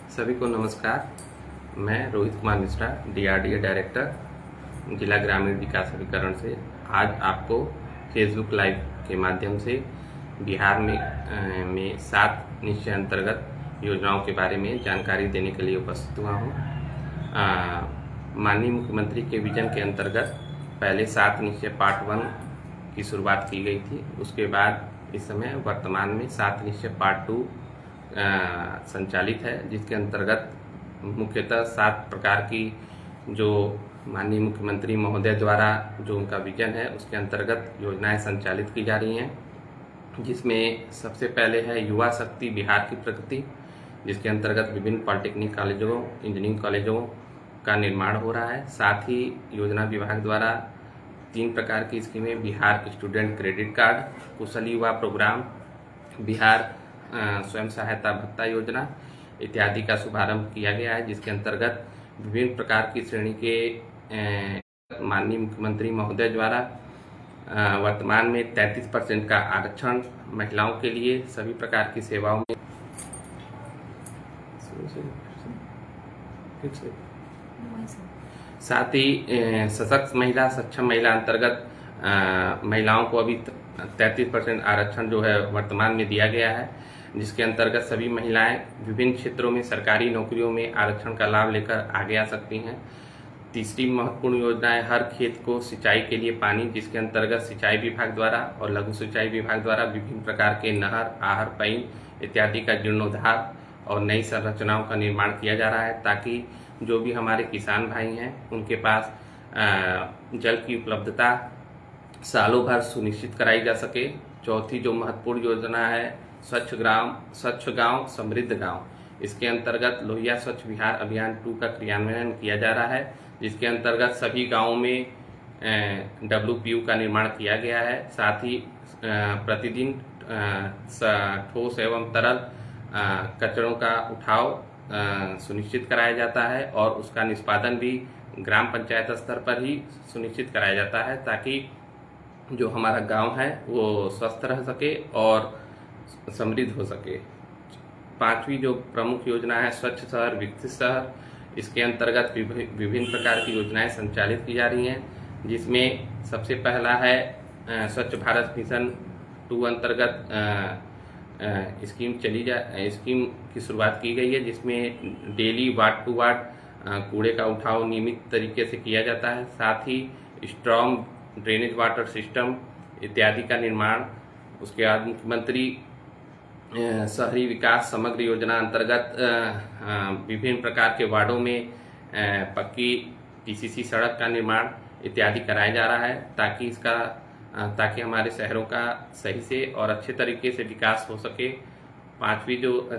सभी को नमस्कार। मैं रोहित कुमार मिश्रा, डीआरडीए डायरेक्टर, जिला ग्रामीण विकास अभिकरण से आज आपको फेसबुक लाइव के माध्यम से बिहार में 7 निश्चय अंतर्गत योजनाओं के बारे में जानकारी देने के लिए उपस्थित हुआ हूँ। माननीय मुख्यमंत्री के विजन के अंतर्गत पहले 7 निश्चय पार्ट 1 की शुरुआत की गई थी। उसके बाद इस समय वर्तमान में 7 निश्चय पार्ट 2 संचालित है, जिसके अंतर्गत मुख्यतः 7 प्रकार की जो माननीय मुख्यमंत्री महोदय द्वारा जो उनका विजन है उसके अंतर्गत योजनाएं संचालित की जा रही हैं, जिसमें सबसे पहले है युवा शक्ति बिहार की प्रगति, जिसके अंतर्गत विभिन्न पॉलिटेक्निक कॉलेजों, इंजीनियरिंग कॉलेजों का निर्माण हो रहा है। साथ ही योजना विभाग द्वारा 3 प्रकार की स्कीमें, बिहार स्टूडेंट क्रेडिट कार्ड, कुशल युवा प्रोग्राम, बिहार स्वयं सहायता भत्ता योजना इत्यादि का शुभारंभ किया गया है, जिसके अंतर्गत विभिन्न प्रकार की श्रेणी के माननीय मुख्यमंत्री महोदय द्वारा वर्तमान में 33% का आरक्षण महिलाओं के लिए सभी प्रकार की सेवाओं में साथ ही सशक्त महिला सक्षम महिला अंतर्गत महिलाओं को अभी 33% आरक्षण जो है वर्तमान में दिया गया है, जिसके अंतर्गत सभी महिलाएं विभिन्न क्षेत्रों में सरकारी नौकरियों में आरक्षण का लाभ लेकर आगे आ सकती हैं। तीसरी महत्वपूर्ण योजना है हर खेत को सिंचाई के लिए पानी, जिसके अंतर्गत सिंचाई विभाग द्वारा और लघु सिंचाई विभाग द्वारा विभिन्न प्रकार के नहर, आहर, पईन इत्यादि का जीर्णोद्धार और नई संरचनाओं का निर्माण किया जा रहा है, ताकि जो भी हमारे किसान भाई हैं उनके पास जल की उपलब्धता सालों भर सुनिश्चित कराई जा सके। चौथी जो महत्वपूर्ण योजना है स्वच्छ गांव समृद्ध गांव, इसके अंतर्गत लोहिया स्वच्छ बिहार अभियान 2 का क्रियान्वयन किया जा रहा है, जिसके अंतर्गत सभी गांवों में WPU का निर्माण किया गया है। साथ ही प्रतिदिन ठोस एवं तरल कचरों का उठाव सुनिश्चित कराया जाता है और उसका निष्पादन भी ग्राम पंचायत स्तर पर ही सुनिश्चित कराया जाता है, ताकि जो हमारा गांव है वो स्वस्थ रह सके और समृद्ध हो सके। 5वीं जो प्रमुख योजना है स्वच्छ शहर विकसित शहर, इसके अंतर्गत विभिन्न प्रकार की योजनाएं संचालित की जा रही हैं, जिसमें सबसे पहला है स्वच्छ भारत मिशन 2 अंतर्गत स्कीम की शुरुआत की गई है, जिसमें डेली वार्ड टू वार्ड कूड़े का उठाव नियमित तरीके से किया जाता है। साथ ही स्ट्रॉन्ग ड्रेनेज वाटर सिस्टम इत्यादि का निर्माण। उसके बाद मुख्यमंत्री शहरी विकास समग्र योजना अंतर्गत विभिन्न प्रकार के वार्डों में पक्की PCC सड़क का निर्माण इत्यादि कराया जा रहा है, ताकि हमारे शहरों का सही से और अच्छे तरीके से विकास हो सके।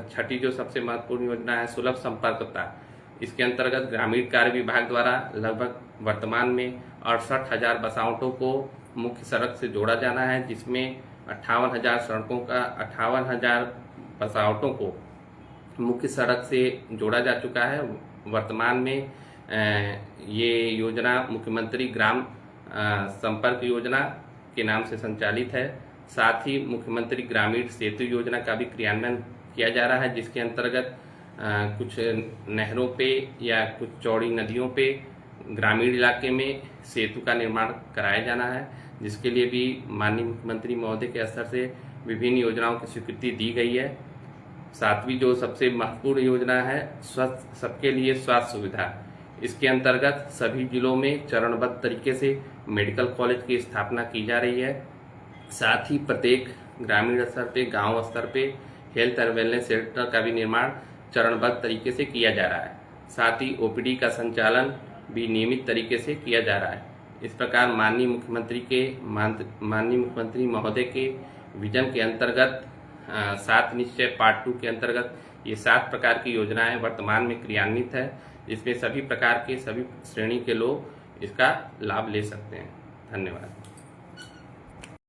छठी जो सबसे महत्वपूर्ण योजना है सुलभ संपर्कता, इसके अंतर्गत ग्रामीण कार्य विभाग द्वारा लगभग वर्तमान में 68,000 बसावटों को मुख्य सड़क से जोड़ा जाना है, जिसमें 58,000 बसावटों को मुख्य सड़क से जोड़ा जा चुका है। वर्तमान में ये योजना मुख्यमंत्री ग्राम संपर्क योजना के नाम से संचालित है। साथ ही मुख्यमंत्री ग्रामीण सेतु योजना का भी क्रियान्वयन किया जा रहा है, जिसके अंतर्गत कुछ नहरों पे या कुछ चौड़ी नदियों पे ग्रामीण इलाके में सेतु का निर्माण कराया जाना है, जिसके लिए भी माननीय मुख्यमंत्री महोदय के स्तर से विभिन्न योजनाओं की स्वीकृति दी गई है। 7वीं जो सबसे महत्वपूर्ण योजना है स्वस्थ सबके लिए स्वास्थ्य सुविधा, इसके अंतर्गत सभी जिलों में चरणबद्ध तरीके से मेडिकल कॉलेज की स्थापना की जा रही है। साथ ही प्रत्येक ग्रामीण स्तर पे, गांव स्तर पे हेल्थ एंड वेलनेस सेंटर का भी निर्माण चरणबद्ध तरीके से किया जा रहा है। साथ ही OPD का संचालन भी नियमित तरीके से किया जा रहा है। इस प्रकार माननीय मुख्यमंत्री महोदय के विजन के अंतर्गत 7 निश्चय पार्ट 2 के अंतर्गत ये 7 प्रकार की योजनाएं वर्तमान में क्रियान्वित है, जिसमें सभी प्रकार के सभी श्रेणी के लोग इसका लाभ ले सकते हैं। धन्यवाद।